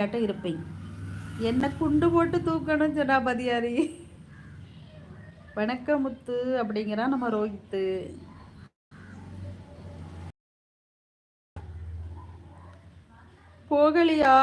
இருப்பேன். என்ன குண்டு போட்டு தூக்கணும்னு சொன்னா பதியாரி. வணக்கமுத்து அப்படிங்கிறான் நம்ம ரோஹித்து. போகலியா?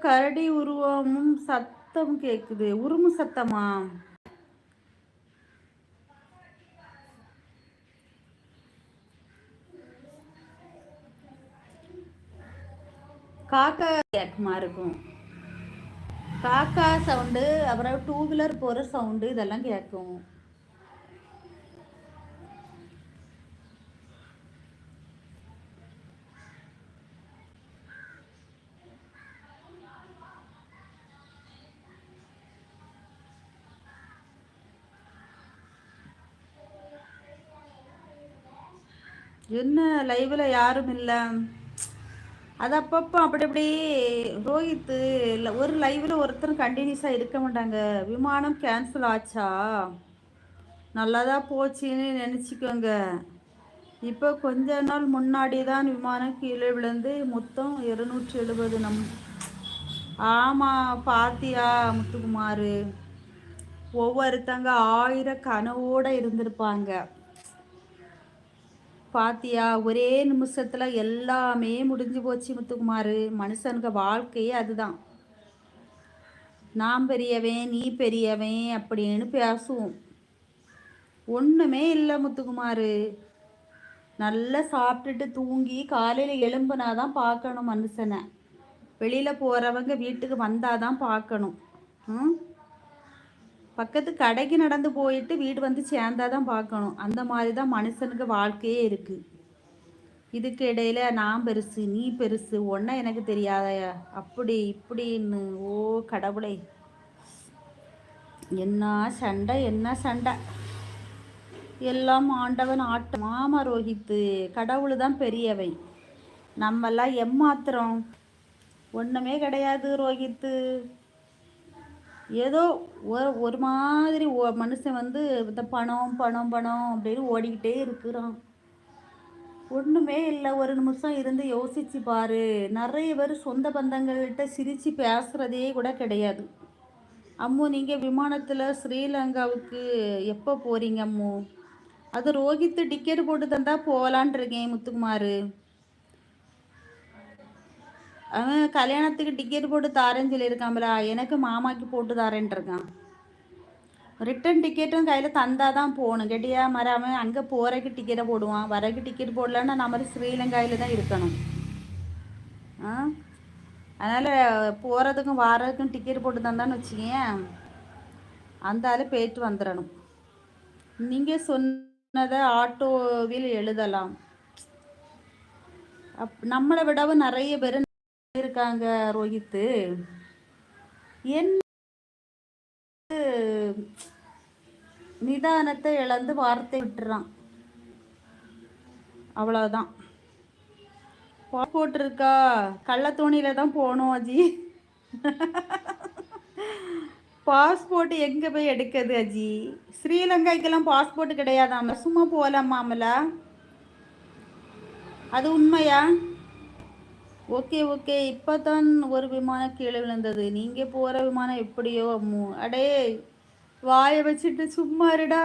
கரடி உருவமும் சத்தம் கேக்குது. உருமு சத்தமா? காக்கா கேக்குமா இருக்கும். காக்கா சவுண்டு, அப்புறம் 2 வீலர் போகிற சவுண்டு, இதெல்லாம் கேட்கும். என்ன லைவ்ல யாரும் இல்லை. அது அப்பப்போ அப்படி அப்படி ரோஹித்து இல்லை, ஒரு லைவ்ல ஒருத்தரும் கண்டினியூஸாக இருக்க மாட்டாங்க. விமானம் கேன்சல் ஆச்சா? நல்லாதான் போச்சுன்னு நினச்சிக்கோங்க. இப்போ கொஞ்ச நாள் முன்னாடி தான் விமானம் கீழே விழுந்து மொத்தம் 270 ஆமாம் பாத்தியா முத்துக்குமார்? ஒவ்வொருத்தங்க 1000 கனவோட இருந்திருப்பாங்க. பாத்தியா? ஒரே நிமிஷத்துல எல்லாமே முடிஞ்சு போச்சு முத்துக்குமார். மனுஷனுக்கு வாழ்க்கையே அதுதான். நான் பெரியவன், நீ பெரியவன் அப்படின்னு பேசுவோம். ஒன்றுமே இல்லை முத்துக்குமார். நல்லா சாப்பிட்டுட்டு தூங்கி காலையில் எழும்புனாதான் பார்க்கணும் மனுஷனை. வெளியில் போகிறவங்க வீட்டுக்கு வந்தாதான் பார்க்கணும். பக்கத்து கடைக்கு நடந்து போயிட்டு வீடு வந்து சேர்ந்தாதான் பார்க்கணும். அந்த மாதிரி தான் மனுஷனுக்கு வாழ்க்கையே இருக்குது. இதுக்கு இடையில நான் பெருசு, நீ பெருசு, ஒன்றை எனக்கு தெரியாத அப்படி இப்படின்னு. ஓ கடவுளை, என்ன சண்டை, என்ன சண்டை! எல்லாம் ஆண்டவன் ஆட்டம். மாமா ரோஹித்து, கடவுள் தான் பெரியவை, நம்மெல்லாம் எம்மாத்திரம். ஒன்றுமே கிடையாது ரோஹித்து. ஏதோ ஒரு மாதிரி மனுஷன் வந்து இந்த பணம் பணம் பணம் அப்படின்னு ஓடிக்கிட்டே இருக்கிறான். ஒன்றுமே இல்லை. ஒரு நிமிஷம் இருந்து யோசிச்சு பாரு. நிறைய பேர் சொந்த பந்தங்கள்கிட்ட சிரித்து பேசுகிறதே கூட கிடையாது. அம்மு, நீங்கள் விமானத்தில் ஸ்ரீலங்காவுக்கு எப்போ போகிறீங்க அம்மு? அது ரோஹித்து டிக்கெட் போட்டு தந்தா போகலான் இருக்கேன் முத்துக்குமார். அவன் கல்யாணத்துக்கு டிக்கெட் போட்டு தாரேன்னு சொல்லியிருக்கான்ல, எனக்கு மாமாக்கு போட்டு தாரேன் இருக்கான். ரிட்டன் டிக்கெட்டும் கையில் தந்தால் தான் போகணும். கெட்டியா மாதிரி அவன் அங்கே போகிறக்கு டிக்கெட்டை போடுவான், வரக்கு டிக்கெட் போடலன்னா நம்ம ஸ்ரீலங்காவில் தான் இருக்கணும். அதனால் போகிறதுக்கும் வாரதுக்கும் டிக்கெட் போட்டு தந்தான்னு வச்சுக்கேன், அந்த ஆள் போயிட்டு வந்துடணும். நீங்கள் சொன்னதை ஆட்டோவில் எழுதலாம். நம்மளை விடவும் நிறைய பேர் இருக்காங்க ரோஹித்து. என்ன நிதானத்தை இழந்து வார்த்தை விட்டுறான், அவ்வளோதான். பாஸ்போர்ட் இருக்கா? கள்ளத்தோணியில் தான் போகணும் அஜி. பாஸ்போர்ட் எங்கே போய் எடுக்கிறது அஜி? ஸ்ரீலங்காய்க்கெல்லாம் பாஸ்போர்ட் கிடையாதாம, சும்மா போகலாமாமல. அது உண்மையா? ஓகே ஓகே, இப்போ தான் ஒரு விமானம் கீழே விழுந்தது. நீங்கள் போகிற விமானம் எப்படியோ அம்மு. அடே வாயை வச்சுட்டு சும்மா இருடா.